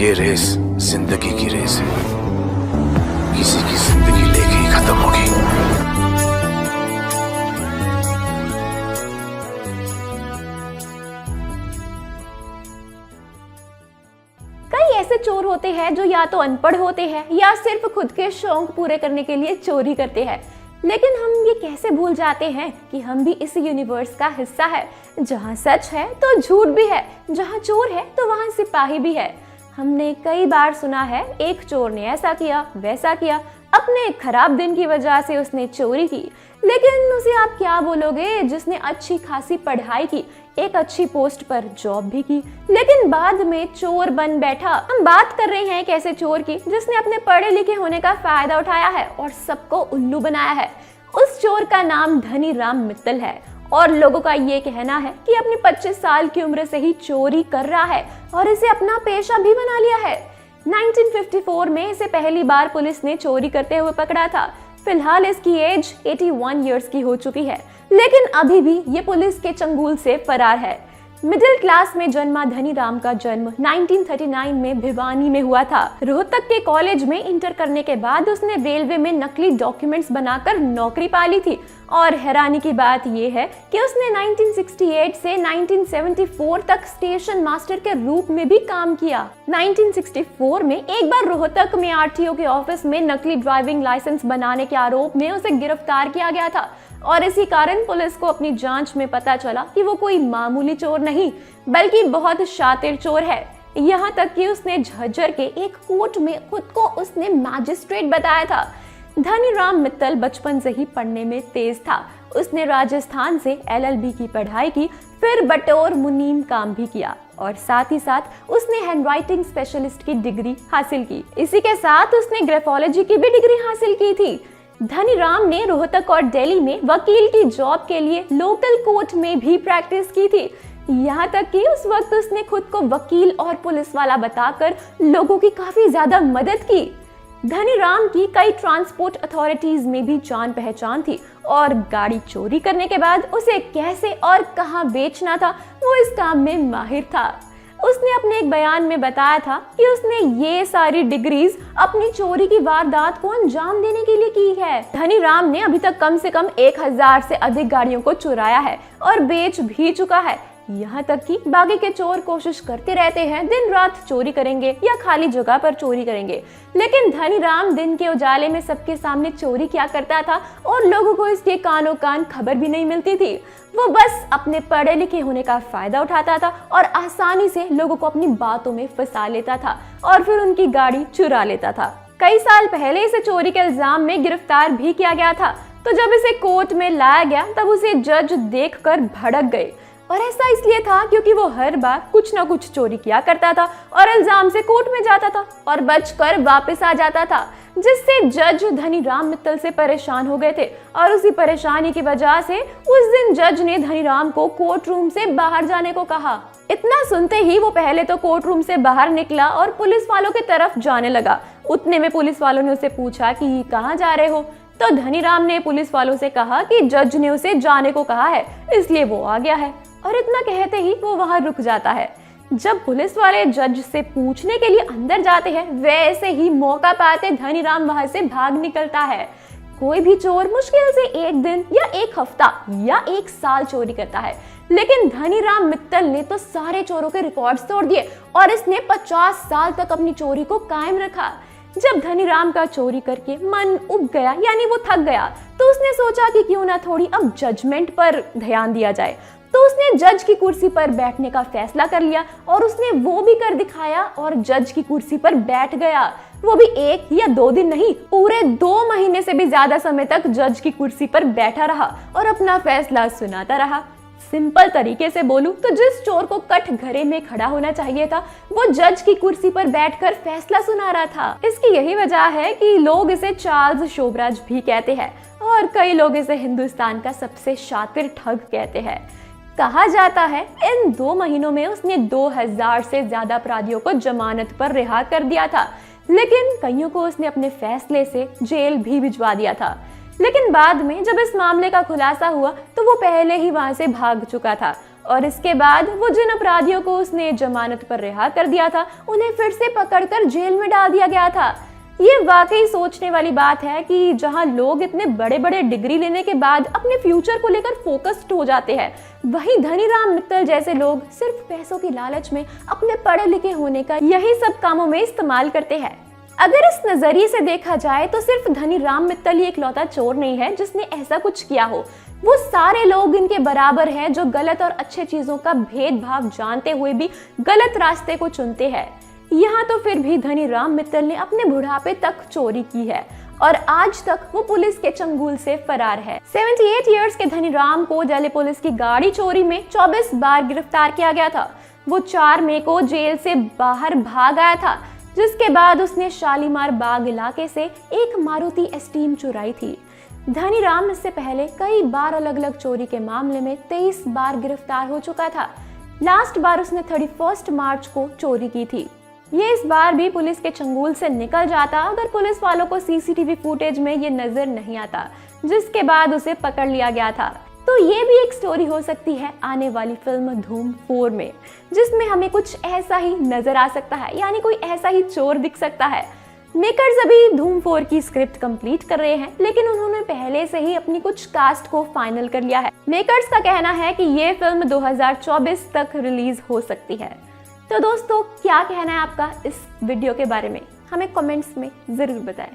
ये रेस जिंदगी की रेस है, किसी की जिंदगी लेके ही खत्म होगी। कई ऐसे चोर होते हैं जो या तो अनपढ़ होते हैं या सिर्फ खुद के शौक पूरे करने के लिए चोरी करते हैं, लेकिन हम ये कैसे भूल जाते हैं कि हम भी इस यूनिवर्स का हिस्सा है जहाँ सच है तो झूठ भी है, जहाँ चोर है तो वहाँ सिपाही भी है। हमने कई बार सुना है एक चोर ने ऐसा किया वैसा किया, अपने खराब दिन की वजह से उसने चोरी की, लेकिन उसे आप क्या बोलोगे जिसने अच्छी खासी पढ़ाई की, एक अच्छी पोस्ट पर जॉब भी की, लेकिन बाद में चोर बन बैठा। हम बात कर रहे हैं एक ऐसे चोर की जिसने अपने पढ़े लिखे होने का फायदा उठाया है और सबको उल्लू बनाया है। उस चोर का नाम धनी राम मित्तल है और लोगों का ये कहना है कि अपनी 25 साल की उम्र से ही चोरी कर रहा है और इसे अपना पेशा भी बना लिया है। 1954 में इसे पहली बार पुलिस ने चोरी करते हुए पकड़ा था। फिलहाल इसकी एज 81 इयर्स की हो चुकी है, लेकिन अभी भी ये पुलिस के चंगुल से फरार है। मिडिल क्लास में जन्मा धनी राम का जन्म 1939 में भिवानी में हुआ था। रोहतक के कॉलेज में इंटर करने के बाद उसने रेलवे में नकली डॉक्यूमेंट्स बनाकर नौकरी पा ली थी और हैरानी की बात यह है कि उसने 1968 से 1974 तक स्टेशन मास्टर के रूप में भी काम किया। 1964 में एक बार रोहतक में आरटीओ के ऑफिस में नकली ड्राइविंग लाइसेंस बनाने के आरोप में उसे गिरफ्तार किया गया था और इसी कारण पुलिस को अपनी जांच में पता चला कि वो कोई मामूली चोर नहीं बल्कि बहुत शातिर चोर है। यहाँ तक कि उसने झज्जर के एक कोर्ट में खुद को उसने मैजिस्ट्रेट बताया था। धनी राम मित्तल बचपन से ही पढ़ने में तेज था। उसने राजस्थान से LLB की पढ़ाई की, फिर बटौर मुनीम काम भी किया और साथ ही साथ उसने हैंडराइटिंग स्पेशलिस्ट की डिग्री हासिल की। इसी के साथ उसने ग्राफोलॉजी की भी डिग्री हासिल की थी। धनी राम ने रोहतक और दिल्ली में वकील की जॉब के लिए लोकल कोर्ट में भी प्रैक्टिस की थी। यहाँ तक कि उस वक्त उसने खुद को वकील और पुलिस वाला बताकर लोगों की काफी ज्यादा मदद की। धनी राम की कई ट्रांसपोर्ट अथॉरिटीज में भी जान पहचान थी और गाड़ी चोरी करने के बाद उसे कैसे और कहां बेचना था वो इस काम में माहिर था। उसने अपने एक बयान में बताया था कि उसने ये सारी डिग्रीज अपनी चोरी की वारदात को अंजाम देने के लिए की है। धनी राम ने अभी तक कम से कम 1000 से अधिक गाड़ियों को चुराया है और बेच भी चुका है। यहाँ तक कि बाकी के चोर कोशिश करते रहते हैं दिन रात चोरी करेंगे या खाली जगह पर चोरी करेंगे, लेकिन धनी राम दिन के उजाले में सबके सामने चोरी किया करता था और लोगों को इसके कानों कान खबर भी नहीं मिलती थी। वो बस अपने पढ़े लिखे होने का फायदा उठाता था और आसानी से लोगों को अपनी बातों में फंसा लेता था और फिर उनकी गाड़ी चुरा लेता था। कई साल पहले इसे चोरी के इल्जाम में गिरफ्तार भी किया गया था, तो जब इसे कोर्ट में लाया गया तब उसे जज देखकर भड़क गए और ऐसा इसलिए था क्योंकि वो हर बार कुछ ना कुछ चोरी किया करता था और इल्जाम से कोर्ट में जाता था और बचकर वापस आ जाता था, जिससे जज धनी राम मित्तल से परेशान हो गए थे और उसी परेशानी की वजह से उस दिन जज ने धनी राम को कोर्ट रूम से बाहर जाने को कहा। इतना सुनते ही वो पहले तो कोर्ट रूम से बाहर निकला और पुलिस वालों की तरफ जाने लगा। उतने में पुलिस वालों ने उसे पूछा कि कहाँ जा रहे हो, तो धनी राम ने पुलिस वालों से कहा कि जज ने उसे जाने को कहा है इसलिए वो आ गया है, और इतना कहते ही वो वहां रुक जाता है। जब पुलिस वाले जज से पूछने के लिए अंदर जाते हैं वैसे ही मौका पाते धनी राम वहां से भाग निकलता है। कोई भी चोर मुश्किल से एक दिन या एक हफ्ता या एक साल चोरी करता है, लेकिन धनी राम मित्तल ने तो सारे चोरों के रिकॉर्ड्स तोड़ दिए और इसने 50 साल तक अपनी चोरी को कायम रखा। जब धनी राम का चोरी करके मन उब गया यानी वो थक गया, तो उसने सोचा कि क्यों ना थोड़ी अब जजमेंट पर ध्यान दिया जाए, तो उसने जज की कुर्सी पर बैठने का फैसला कर लिया और उसने वो भी कर दिखाया और जज की कुर्सी पर बैठ गया। वो भी 1 या 2 दिन नहीं, पूरे 2 महीने से भी ज्यादा समय तक जज की कुर्सी पर बैठा रहा और अपना फैसला सुनाता रहा। सिंपल तरीके से बोलूं तो जिस चोर को कटघरे में खड़ा होना चाहिए था वो जज की कुर्सी पर बैठकर फैसला सुना रहा था। इसकी यही वजह है कि लोग इसे चार्ल्स शोबराज भी कहते हैं और कई लोग इसे हिंदुस्तान का सबसे शातिर ठग कहते हैं। कहा जाता है इन 2 महीनों में उसने 2000 से ज्यादा अपराधियों को जमानत पर रिहा कर दिया था, लेकिन कईयों को उसने अपने फैसले से जेल भी भिजवा दिया था। लेकिन बाद में जब इस मामले का खुलासा हुआ तो वो पहले ही वहां से भाग चुका था और इसके बाद वो जिन अपराधियों को उसने जमानत पर रिहा कर दिया था उन्हें फिर से पकड़कर जेल में डाल दिया गया था। ये वाकई सोचने वाली बात है कि जहां लोग इतने बड़े बड़े डिग्री लेने के बाद अपने फ्यूचर को लेकर फोकस्ड हो जाते हैं, वहीं धनीराम मित्तल जैसे लोग सिर्फ पैसों की लालच में अपने पढ़े लिखे होने का यही सब कामों में इस्तेमाल करते हैं। अगर इस नजरिए से देखा जाए तो सिर्फ धनीराम मित्तल ही इकलौता चोर नहीं है जिसने ऐसा कुछ किया हो। वो सारे लोग इनके बराबर हैं जो गलत और अच्छे चीजों का भेदभाव जानते हुए भी गलत रास्ते को चुनते हैं। यहाँ तो फिर भी धनीराम मित्तल ने अपने बुढ़ापे तक चोरी की है और आज तक वो पुलिस के चंगुल से फरार है। 78 इयर्स के धनीराम को दिल्ली पुलिस की गाड़ी चोरी में 24 बार गिरफ्तार किया गया था। वो 4 मई को जेल से बाहर भाग आया था, जिसके बाद उसने शालीमार बाग इलाके से एक मारुति एस्टीम चुराई थी। धनीराम इससे पहले कई बार अलग अलग चोरी के मामले में 23 बार गिरफ्तार हो चुका था। लास्ट बार उसने 31 मार्च को चोरी की थी। ये इस बार भी पुलिस के चंगुल से निकल जाता अगर पुलिस वालों को सीसीटीवी फुटेज में ये नजर नहीं आता, जिसके बाद उसे पकड़ लिया गया था। तो ये भी एक स्टोरी हो सकती है आने वाली फिल्म धूम 4 में, जिसमें हमें कुछ ऐसा ही नजर आ सकता है, यानी कोई ऐसा ही चोर दिख सकता है। मेकर्स अभी धूम 4 की स्क्रिप्ट कंप्लीट कर रहे हैं, लेकिन उन्होंने पहले से ही अपनी कुछ कास्ट को फाइनल कर लिया है। मेकर्स का कहना है कि ये फिल्म 2024 तक रिलीज हो सकती है। तो दोस्तों, क्या कहना है आपका इस वीडियो के बारे में, हमें कमेंट्स में जरूर बताएं।